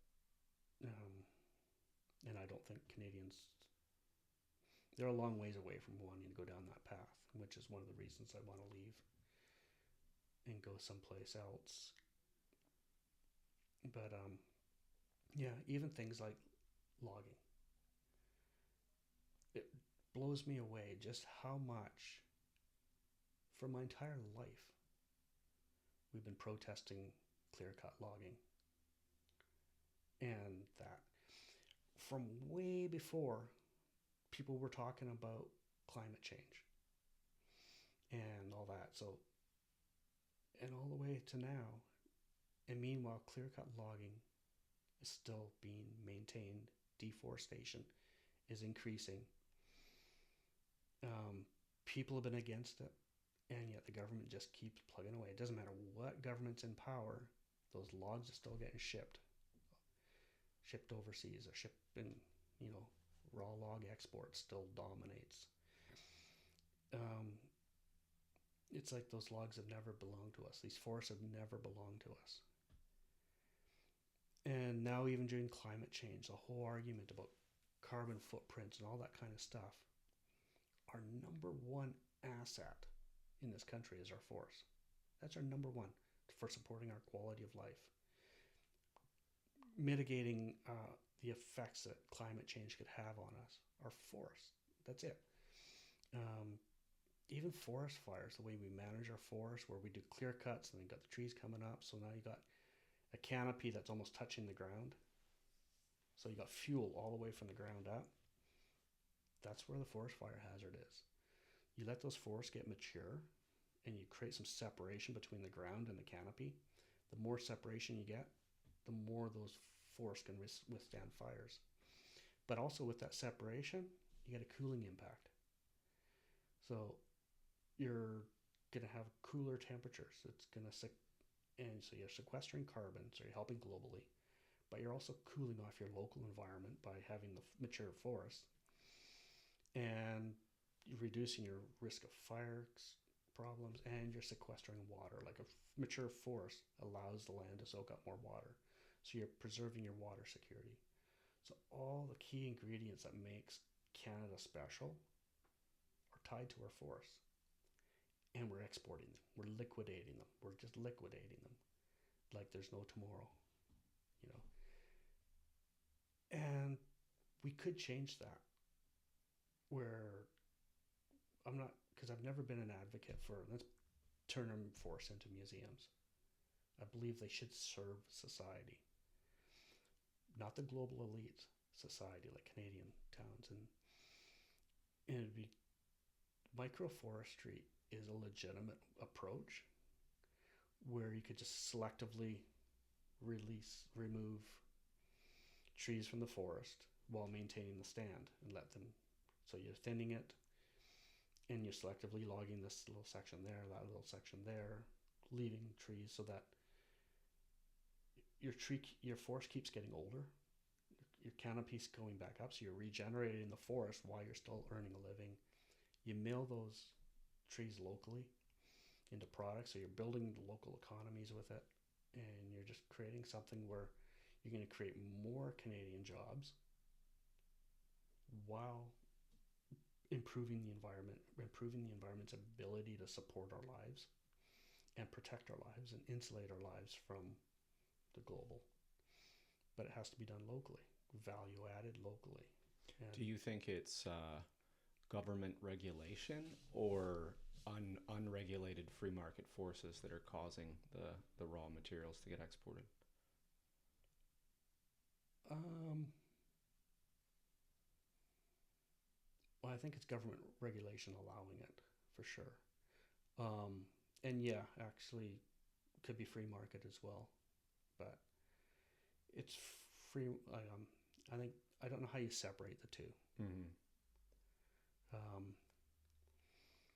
and I don't think Canadians, they're a long ways away from wanting to go down that path, which is one of the reasons I want to leave. and go someplace else. But yeah, even things like logging. It blows me away just how much, for my entire life, we've been protesting clear cut logging. And that from way before people were talking about climate change and all that. So, and all the way to now. And meanwhile, clear cut logging is still being maintained. Deforestation is increasing. People have been against it, and yet the government just keeps plugging away. It doesn't matter what government's in power, those logs are still getting shipped overseas, or shipped in, raw log export still dominates. It's like those logs have never belonged to us. These forests have never belonged to us. And now, even during climate change, the whole argument about carbon footprints and all that kind of stuff, our number one asset in this country is our forests. That's our number one for supporting our quality of life, mitigating the effects that climate change could have on us. Our forests. That's it. Even forest fires, the way we manage our forests, where we do clear cuts and then got the trees coming up, so now you got a canopy that's almost touching the ground. So you got fuel all the way from the ground up. That's where the forest fire hazard is. You let those forests get mature and you create some separation between the ground and the canopy. The more separation you get, the more those forests can withstand fires. But also with that separation, you get a cooling impact. So you're going to have cooler temperatures. It's going to and so you're sequestering carbon, so you're helping globally, but you're also cooling off your local environment by having the mature forest, and you're reducing your risk of fire problems, and you're sequestering water. Like a mature forest allows the land to soak up more water, so you're preserving your water security. So all the key ingredients that makes Canada special are tied to our forests. And we're exporting them. We're liquidating them. We're just liquidating them like there's no tomorrow, And we could change that, where I'm not, because I've never been an advocate for let's turn our forests into museums. I believe they should serve society, not the global elite society like Canadian towns. And it'd be microforestry is a legitimate approach where you could just selectively remove trees from the forest while maintaining the stand and let them, so you're thinning it and you're selectively logging this little section there, that little section there, leaving trees so that your forest keeps getting older, your canopy's going back up, so you're regenerating the forest while you're still earning a living. You mill those trees locally into products, so you're building the local economies with it, and you're just creating something where you're going to create more Canadian jobs while improving the environment's ability to support our lives and protect our lives and insulate our lives from the global. But it has to be done locally, value added locally. And do you think it's government regulation or unregulated free market forces that are causing the raw materials to get exported? Well, I think it's government regulation allowing it, for sure. And yeah, actually, could be free market as well, but it's free. I think I don't know how you separate the two. Mm-hmm.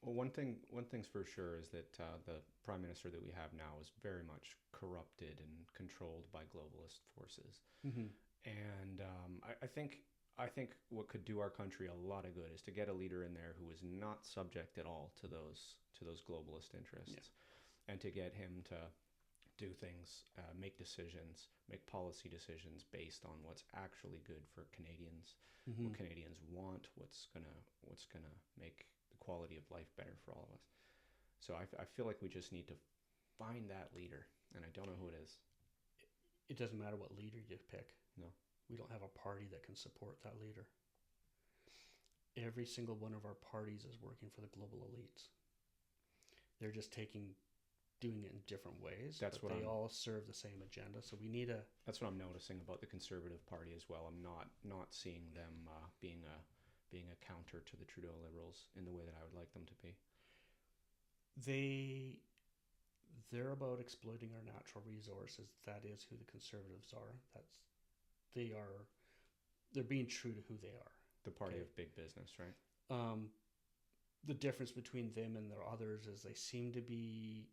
Well, one thing's for sure is that the prime minister that we have now is very much corrupted and controlled by globalist forces. Mm-hmm. And I think what could do our country a lot of good is to get a leader in there who is not subject at all to those globalist interests, and to get him to do things, make decisions, make policy decisions based on what's actually good for Canadians, Mm-hmm. what Canadians want, what's gonna make the quality of life better for all of us. So I feel like we just need to find that leader, and I don't know who it is. It doesn't matter what leader you pick. No. We don't have a party that can support that leader. Every single one of our parties is working for the global elites. They're just doing it in different ways. They all serve the same agenda. So we need a. That's what I'm noticing about the Conservative Party as well. I'm not seeing them being a counter to the Trudeau Liberals in the way that I would like them to be. They're about exploiting our natural resources. That is who the Conservatives are. They're being true to who they are. The party of big business, right? The difference between them and their others is they seem to be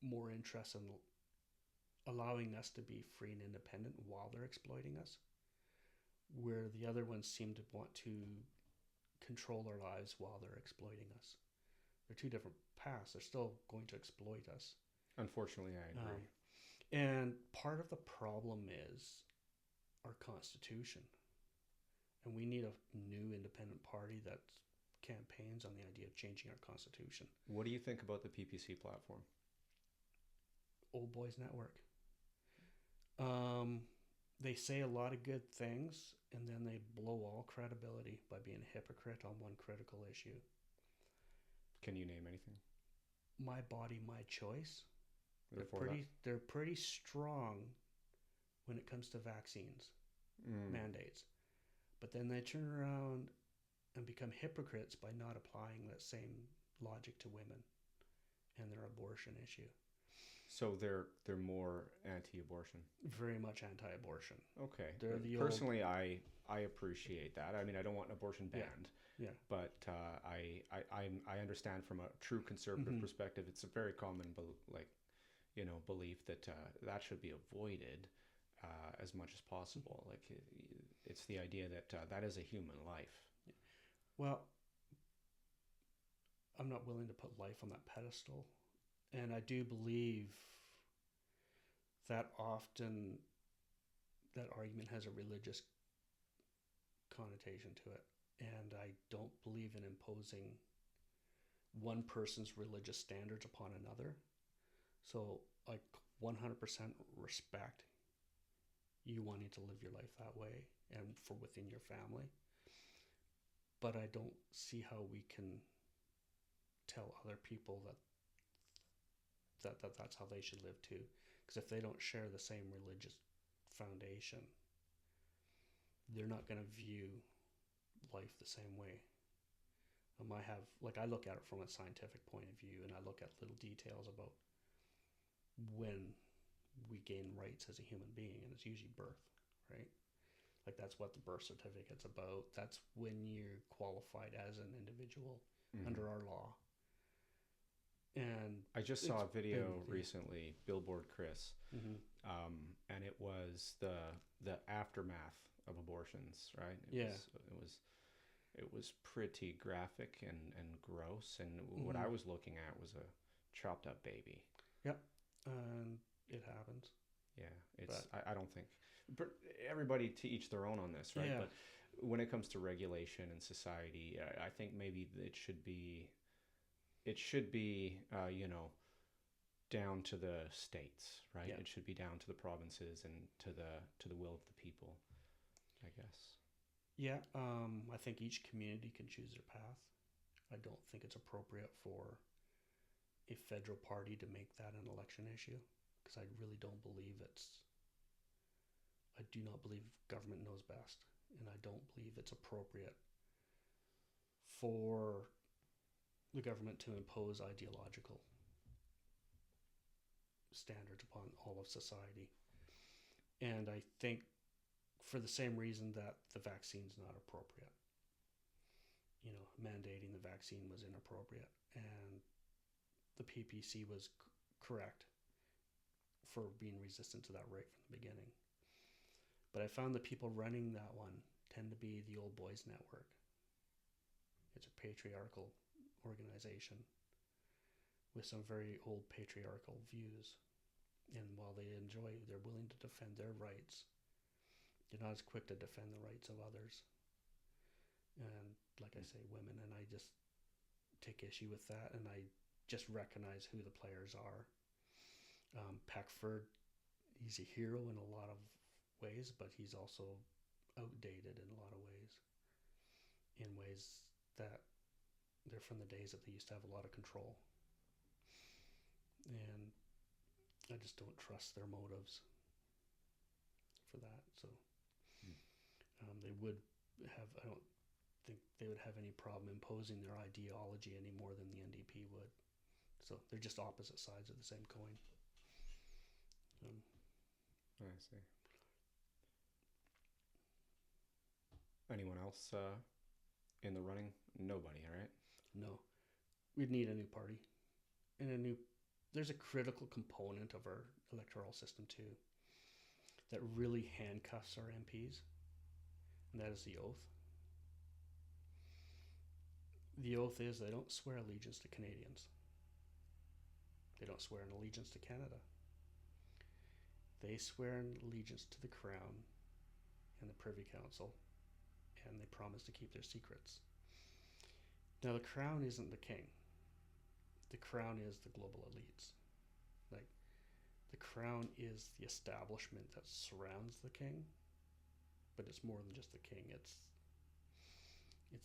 more interested in allowing us to be free and independent while they're exploiting us, where the other ones seem to want to control our lives while they're exploiting us. They're two different paths. They're still going to exploit us. Unfortunately, I agree. And part of the problem is our Constitution. And we need a new independent party that campaigns on the idea of changing our Constitution. What do you think about the PPC platform? Old Boys Network. They say a lot of good things, and then they blow all credibility by being a hypocrite on one critical issue. Can you name anything? My body, my choice. They're pretty strong when it comes to vaccines mandates. But then they turn around and become hypocrites by not applying that same logic to women and their abortion issue. So they're more anti-abortion. Very much anti-abortion. Okay. Personally, I appreciate that. I mean, I don't want abortion banned. Yeah. But I understand from a true conservative perspective, it's a very common belief that that should be avoided as much as possible. Like it's the idea that that is a human life. Well, I'm not willing to put life on that pedestal. And I do believe that often that argument has a religious connotation to it. And I don't believe in imposing one person's religious standards upon another. So I 100% respect you wanting to live your life that way and for within your family. But I don't see how we can tell other people that that's how they should live too. Because if they don't share the same religious foundation, they're not going to view life the same way. I look at it from a scientific point of view, and I look at little details about when we gain rights as a human being, and it's usually birth, right? Like that's what the birth certificate's about. That's when you're qualified as an individual under our law. And I just saw a video recently, Billboard Chris, and it was the aftermath of abortions, right? It was pretty graphic and gross, and what I was looking at was a chopped up baby. Yep, and it happens. Yeah, I don't think everybody to each their own on this, right? Yeah. But when it comes to regulation and society, I think maybe it should be down to the states, right? Yeah. It should be down to the provinces and to the will of the people, I guess. Yeah, I think each community can choose their path. I don't think it's appropriate for a federal party to make that an election issue, because I really don't believe I do not believe government knows best, and I don't believe it's appropriate for the government to impose ideological standards upon all of society. And I think for the same reason that the vaccine's not appropriate. Mandating the vaccine was inappropriate, and the PPC was correct for being resistant to that right from the beginning. But I found the people running that one tend to be the Old Boys Network. It's a patriarchal organization with some very old patriarchal views. And while they're willing to defend their rights, they're not as quick to defend the rights of others. And like I say, women, and I just take issue with that, and I just recognize who the players are. Peckford, he's a hero in a lot of ways, but he's also outdated in a lot of ways. In ways that they're from the days that they used to have a lot of control. And I just don't trust their motives for that. So they would have, I don't think they would have any problem imposing their ideology any more than the NDP would. So they're just opposite sides of the same coin. I see. Anyone else in the running? Nobody, right? No. We'd need a new party. And there's a critical component of our electoral system too that really handcuffs our MPs, and that is the oath. The oath is they don't swear allegiance to Canadians. They don't swear an allegiance to Canada. They swear an allegiance to the Crown and the Privy Council, and they promise to keep their secrets. Now, the Crown isn't the king. The Crown is the global elites. Like, the Crown is the establishment that surrounds the king, but it's more than just the king. It's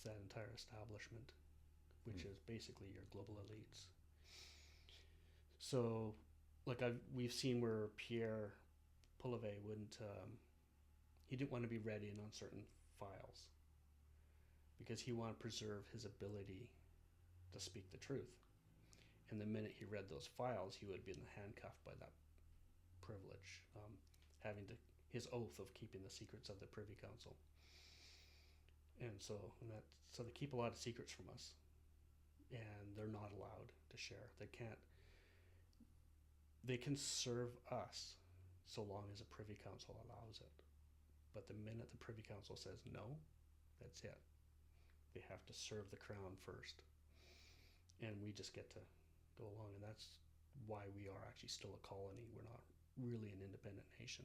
that entire establishment, which is basically your global elites. So, like we've seen where Pierre Poilievre wouldn't, he didn't want to be read in on certain files because he wanted to preserve his ability to speak the truth. And the minute he read those files, he would have been handcuffed by that privilege, having his oath of keeping the secrets of the Privy Council. And so they keep a lot of secrets from us, and they're not allowed to share. They can serve us so long as the Privy Council allows it. But the minute the Privy Council says no, that's it. They have to serve the Crown first. And we just get to go along, and that's why we are actually still a colony. We're not really an independent nation.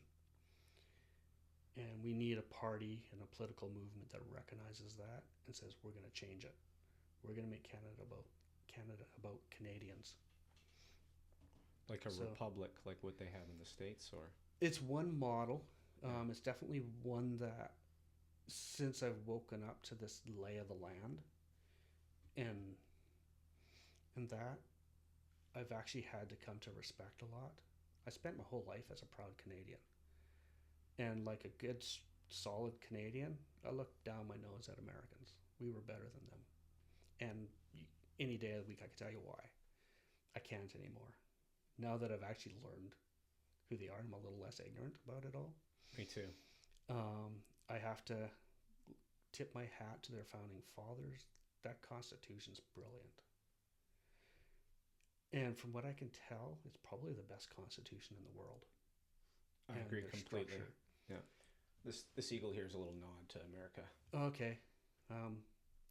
And we need a party and a political movement that recognizes that and says we're going to change it. We're going to make Canada about Canadians. Like a republic, like what they have in the States, or? It's one model. It's definitely one that, since I've woken up to this lay of the land, and that, I've actually had to come to respect a lot. I spent my whole life as a proud Canadian. And like a good, solid Canadian, I looked down my nose at Americans. We were better than them. And any day of the week, I can tell you why. I can't anymore. Now that I've actually learned who they are, I'm a little less ignorant about it all. Me too. I have to tip my hat to their founding fathers. That Constitution's brilliant. And from what I can tell, it's probably the best Constitution in the world. I agree completely. Structure. Yeah. This eagle here is a little nod to America. Okay. Are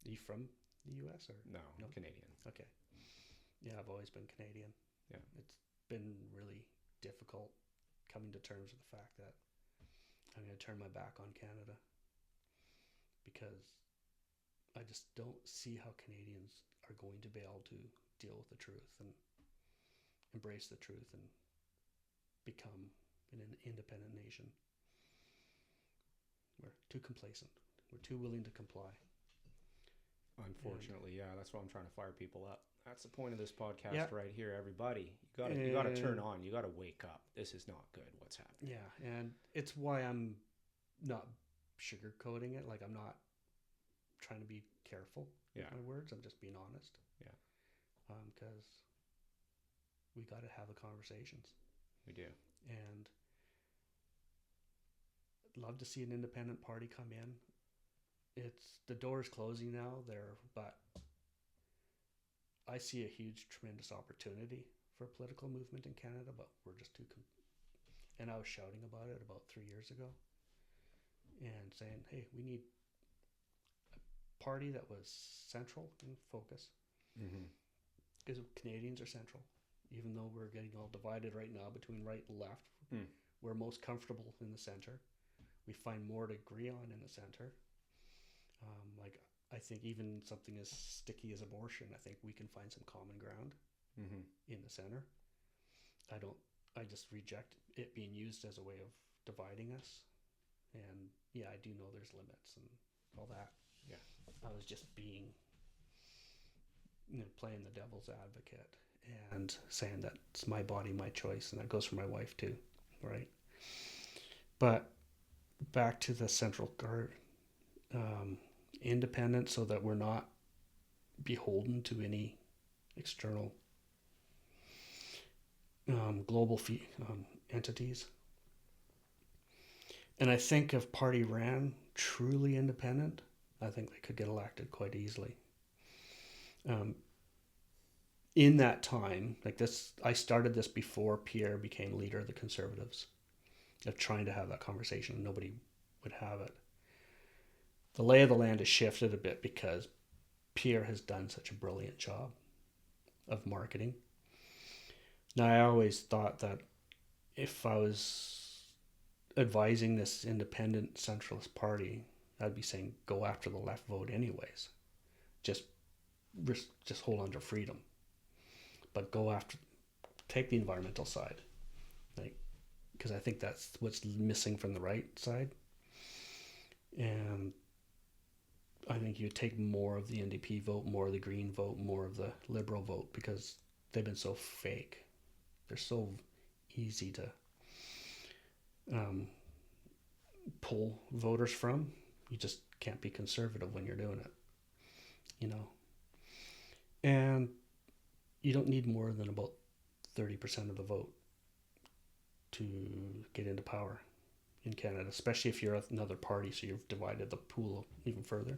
you from the U.S. or no? Canadian. Okay. Yeah, I've always been Canadian. Yeah. It's been really difficult coming to terms with the fact that I'm going to turn my back on Canada because I just don't see how Canadians are going to be able to deal with the truth and embrace the truth and become an independent nation. We're too complacent. We're too willing to comply. Unfortunately, yeah, that's why I'm trying to fire people up. That's the point of this podcast right here, everybody. You got to turn on. You got to wake up. This is not good. What's happening? Yeah, and it's why I'm not sugarcoating it. Like, I'm not trying to be careful with my words. I'm just being honest. Yeah. Because we got to have the conversations. We do. And I'd love to see an independent party come in. The door's closing now there, but I see a huge, tremendous opportunity for a political movement in Canada, but we're just too... And I was shouting about it about 3 years ago and saying, hey, we need a party that was central in focus. Because Canadians are central. Even though we're getting all divided right now between right and left, we're most comfortable in the center. We find more to agree on in the center. I think even something as sticky as abortion, I think we can find some common ground in the center. I just reject it being used as a way of dividing us. And yeah, I do know there's limits and all that. Yeah. I was just being, playing the devil's advocate and saying that it's my body, my choice, and that goes for my wife too, right? But back to the Central Guard, independent so that we're not beholden to any external global entities. And I think if party ran truly independent, I think they could get elected quite easily. In that time, like this, I started this before Pierre became leader of the Conservatives, of trying to have that conversation, and nobody would have it. The lay of the land has shifted a bit because Pierre has done such a brilliant job of marketing. Now, I always thought that if I was advising this independent centralist party, I'd be saying go after the left vote anyways. Just hold on to freedom, but take the environmental side, like, because I think that's what's missing from the right side. And I think you take more of the NDP vote, more of the Green vote, more of the Liberal vote, because they've been so fake. They're so easy to pull voters from. You just can't be conservative when you're doing it, And you don't need more than about 30% of the vote to get into power in Canada, especially if you're another party, so you've divided the pool even further.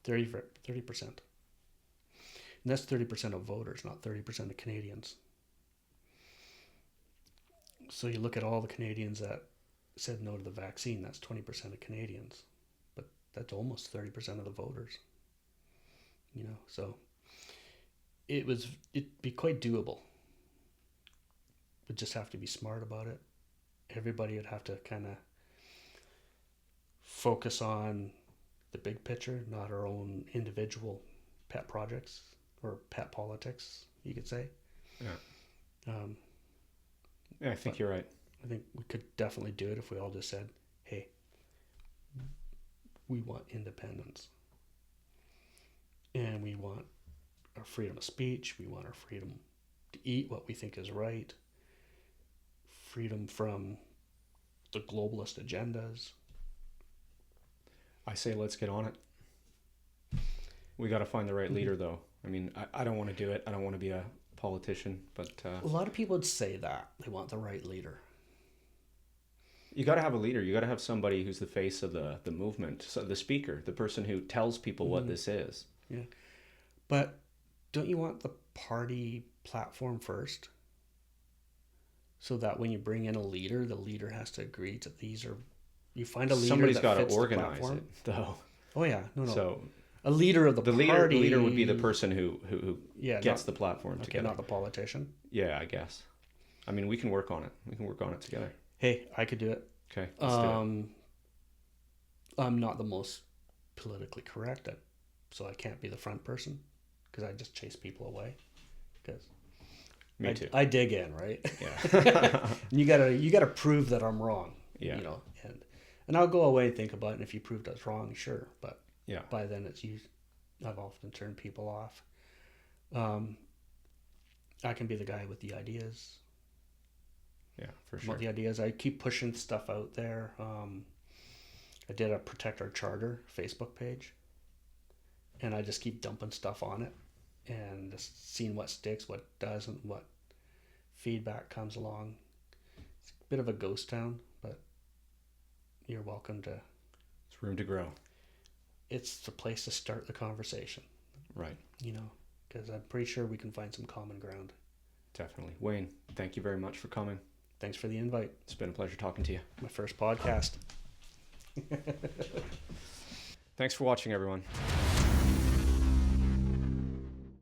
30%. And that's 30% of voters, not 30% of Canadians. So you look at all the Canadians that said no to the vaccine, that's 20% of Canadians. But that's almost 30% of the voters. So it'd be quite doable. We'd just have to be smart about it. Everybody would have to kind of focus on the big picture, not our own individual pet projects or pet politics, you could say. Yeah. Yeah, I think you're right. I think we could definitely do it if we all just said, hey, we want independence. And we want our freedom of speech. We want our freedom to eat what we think is right. Freedom from the globalist agendas. I say let's get on it. We got to find the right leader, though. I mean, I don't want to do it. I don't want to be a politician, but a lot of people would say that they want the right leader. You got to have a leader. You got to have somebody who's the face of the movement. So the speaker, the person who tells people what this is. Yeah, but don't you want the party platform first? So that when you bring in a leader, the leader has to agree to these are. You find a leader. Somebody's got to fits organize it, though. Oh yeah, no. So a leader of the party. The leader would be the person who gets the platform together. Not the politician. Yeah, I guess. I mean, we can work on it. We can work on it together. Hey, I could do it. Okay, let's do it. I'm not the most politically correct, so I can't be the front person because I just chase people away. Because me too. I dig in, right? Yeah. you gotta prove that I'm wrong. Yeah. And I'll go away and think about it. And if you proved I was wrong, sure. But yeah, by then I've often turned people off. I can be the guy with the ideas. Yeah, for sure. The ideas. I keep pushing stuff out there. I did a Protect Our Charter Facebook page. And I just keep dumping stuff on it. And just seeing what sticks, what doesn't, what feedback comes along. It's a bit of a ghost town, but you're welcome to. It's room to grow. It's the place to start the conversation. Right. Because I'm pretty sure we can find some common ground. Definitely. Wayne, thank you very much for coming. Thanks for the invite. It's been a pleasure talking to you. My first podcast. Thanks for watching, everyone.